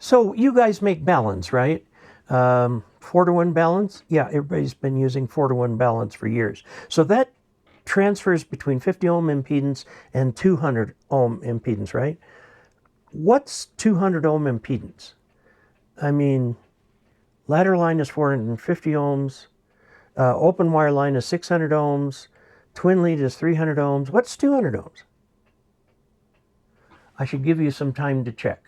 So you guys make balance, right? 4-to-1 balance? Yeah, everybody's been using 4-to-1 balance for years. So that transfers between 50 ohm impedance and 200 ohm impedance, right? What's 200 ohm impedance? I mean, ladder line is 450 ohms, open wire line is 600 ohms, twin lead is 300 ohms. What's 200 ohms? I should give you some time to check.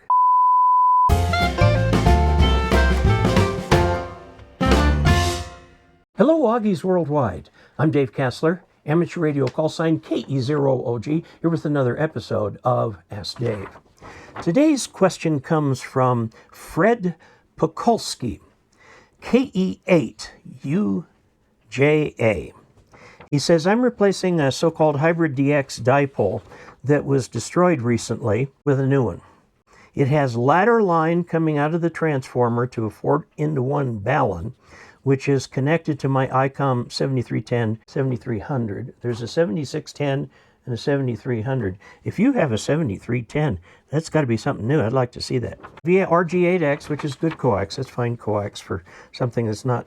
Hello, Augies Worldwide. I'm Dave Casler, amateur radio call sign KE0OG, here with another episode of Ask Dave. Today's question comes from Fred Pokulski, KE8UJA. He says, I'm replacing a so-called hybrid DX dipole that was destroyed recently with a new one. It has ladder line coming out of the transformer to a 4-to-1 balun, which is connected to my ICOM 7310, 7300. There's a 7610 and a 7300. If you have a 7310, that's got to be something new. I'd like to see that. Via RG8X, which is good coax. That's fine coax for something that's not,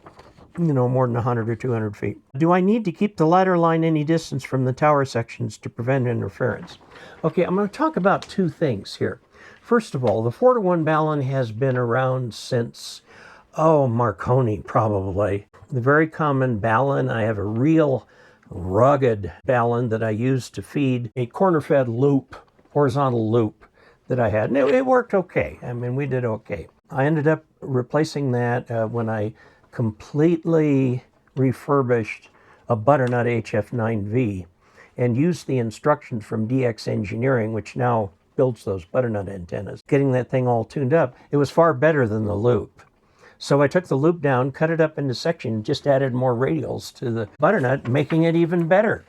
more than 100 or 200 feet. Do I need to keep the ladder line any distance from the tower sections to prevent interference? Okay, I'm going to talk about two things here. First of all, the 4-to-1 balun has been around since Marconi, probably. The very common balun. I have a real rugged balun that I used to feed a corner-fed loop, horizontal loop that I had. And it worked okay. I mean, we did okay. I ended up replacing that when I completely refurbished a butternut HF9V and used the instructions from DX Engineering, which now builds those butternut antennas. Getting that thing all tuned up, it was far better than the loop. So I took the loop down, cut it up into sections, just added more radials to the butternut, making it even better.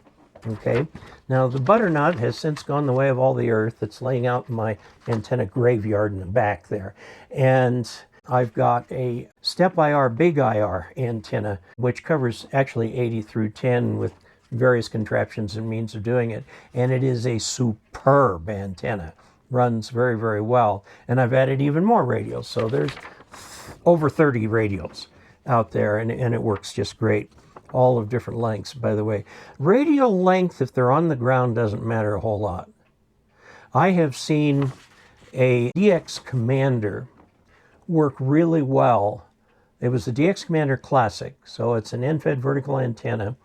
Okay, now the butternut has since gone the way of all the earth. It's laying out in my antenna graveyard in the back there. And I've got a step IR, big IR antenna, which covers actually 80 through 10 with various contraptions and means of doing it. And it is a superb antenna. Runs very, very well. And I've added even more radials. So there's over 30 radials out there, and it works just great. All of different lengths, by the way. Radial length, if they're on the ground, doesn't matter a whole lot. I have seen a DX Commander work really well. It was the DX Commander Classic, so it's an end-fed vertical antenna,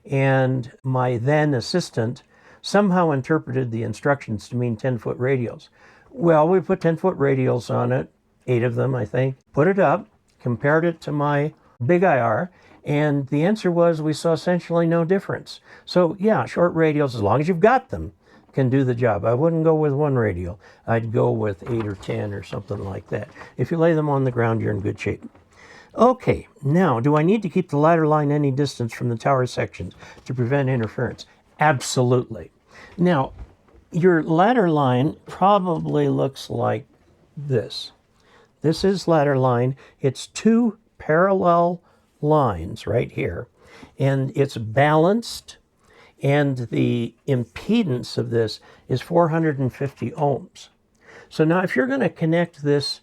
and my then assistant somehow interpreted the instructions to mean 10-foot radials. Well, we put 10-foot radials on it, 8 of them, I think, put it up, compared it to my big IR, and the answer was we saw essentially no difference. So yeah, short radials, as long as you've got them, can do the job. I wouldn't go with one radial. I'd go with 8 or 10 or something like that. If you lay them on the ground, you're in good shape. Okay, now, do I need to keep the ladder line any distance from the tower sections to prevent interference? Absolutely. Now, your ladder line probably looks like this. This is ladder line. It's 2 parallel lines right here, and it's balanced, and the impedance of this is 450 ohms. So now if you're going to connect this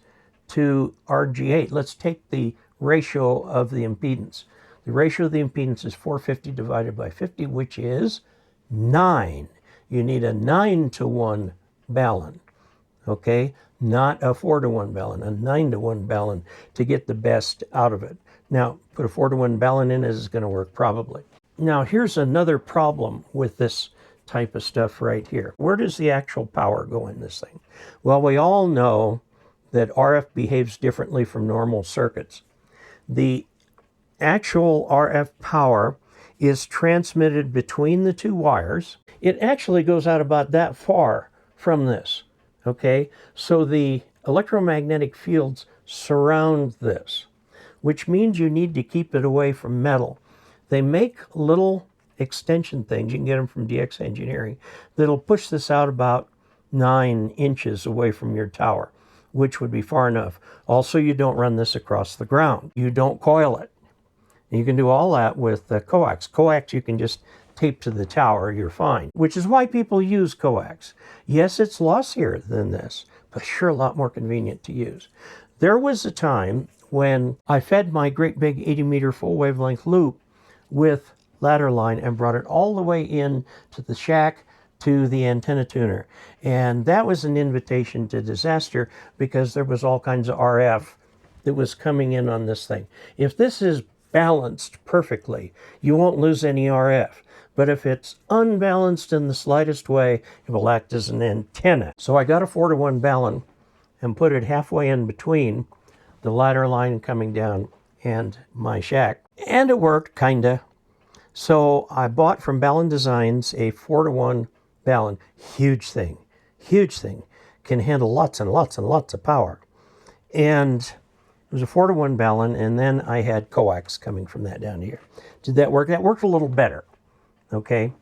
to RG8, let's take the ratio of the impedance. The ratio of the impedance is 450 divided by 50, which is 9. You need a 9-to-1 balun, okay? Not a 4-to-1 balun, a 9-to-1 balun to get the best out of it. Now, put a 4-to-1 balun in, is going to work probably. Now, here's another problem with this type of stuff right here. Where does the actual power go in this thing? Well, we all know that RF behaves differently from normal circuits. The actual RF power is transmitted between the 2 wires. It actually goes out about that far from this. Okay, so the electromagnetic fields surround this, which means you need to keep it away from metal. They make little extension things, you can get them from DX Engineering, that'll push this out about 9 inches away from your tower, which would be far enough. Also, you don't run this across the ground. You don't coil it. You can do all that with coax. Coax you can just tape to the tower, you're fine. Which is why people use coax. Yes, it's lossier than this, sure a lot more convenient to use. There was a time when I fed my great big 80-meter full wavelength loop with ladder line and brought it all the way in to the shack to the antenna tuner. And that was an invitation to disaster because there was all kinds of RF that was coming in on this thing. If this is balanced perfectly, you won't lose any RF. But if it's unbalanced in the slightest way, it will act as an antenna. So I got a 4-to-1 balun and put it halfway in between the ladder line coming down and my shack. And it worked, kinda. So I bought from Balun Designs a 4-to-1 balun. Huge thing. Huge thing. Can handle lots and lots and lots of power. And it was a 4-to-1 balun, and then I had coax coming from that down here. Did that work? That worked a little better. Okay?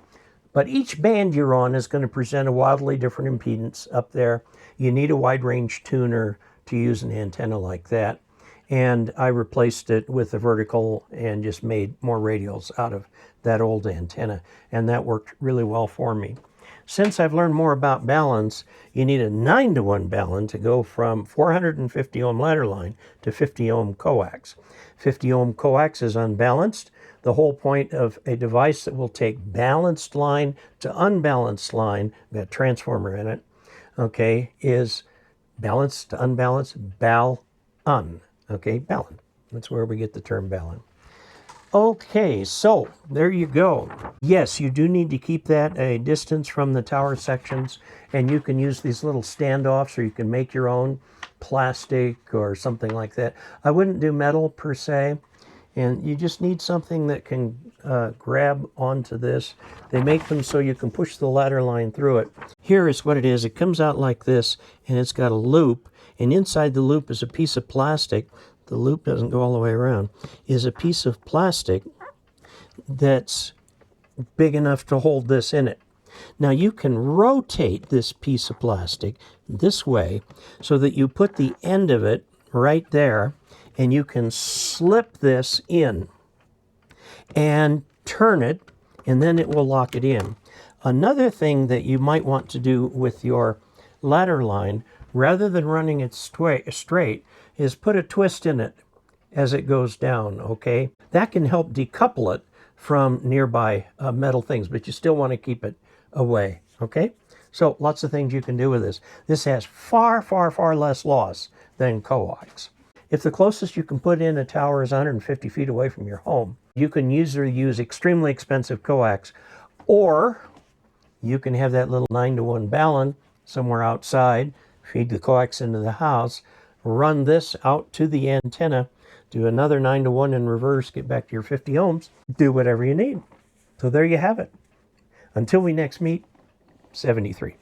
But each band you're on is going to present a wildly different impedance up there. You need a wide range tuner to use an antenna like that. And I replaced it with a vertical and just made more radials out of that old antenna. And that worked really well for me. Since I've learned more about balance, you need a 9-to-1 balun to go from 450 ohm ladder line to 50 ohm coax. 50 ohm coax is unbalanced. The whole point of a device that will take balanced line to unbalanced line, that transformer in it, okay, is balanced to unbalanced, balun. Okay, balun. That's where we get the term balun. Okay, so there you go. Yes, you do need to keep that a distance from the tower sections, and you can use these little standoffs, or you can make your own plastic or something like that. I wouldn't do metal per se, and you just need something that can grab onto this. They make them so you can push the ladder line through it. Here is what it is. It comes out like this, and it's got a loop, and inside the loop is a piece of plastic. The loop doesn't go all the way around, is a piece of plastic that's big enough to hold this in it. Now you can rotate this piece of plastic this way so that you put the end of it right there, and you can slip this in and turn it, and then it will lock it in. Another thing that you might want to do with your ladder line, rather than running it straight, is put a twist in it as it goes down, okay? That can help decouple it from nearby metal things, but you still want to keep it away, okay? So lots of things you can do with this. This has far, far, far less loss than coax. If the closest you can put in a tower is 150 feet away from your home, you can either use extremely expensive coax, or you can have that little 9-to-1 balun somewhere outside, feed the coax into the house, run this out to the antenna, do another 9-to-1 in reverse, get back to your 50 ohms, do whatever you need. So there you have it. Until we next meet, 73.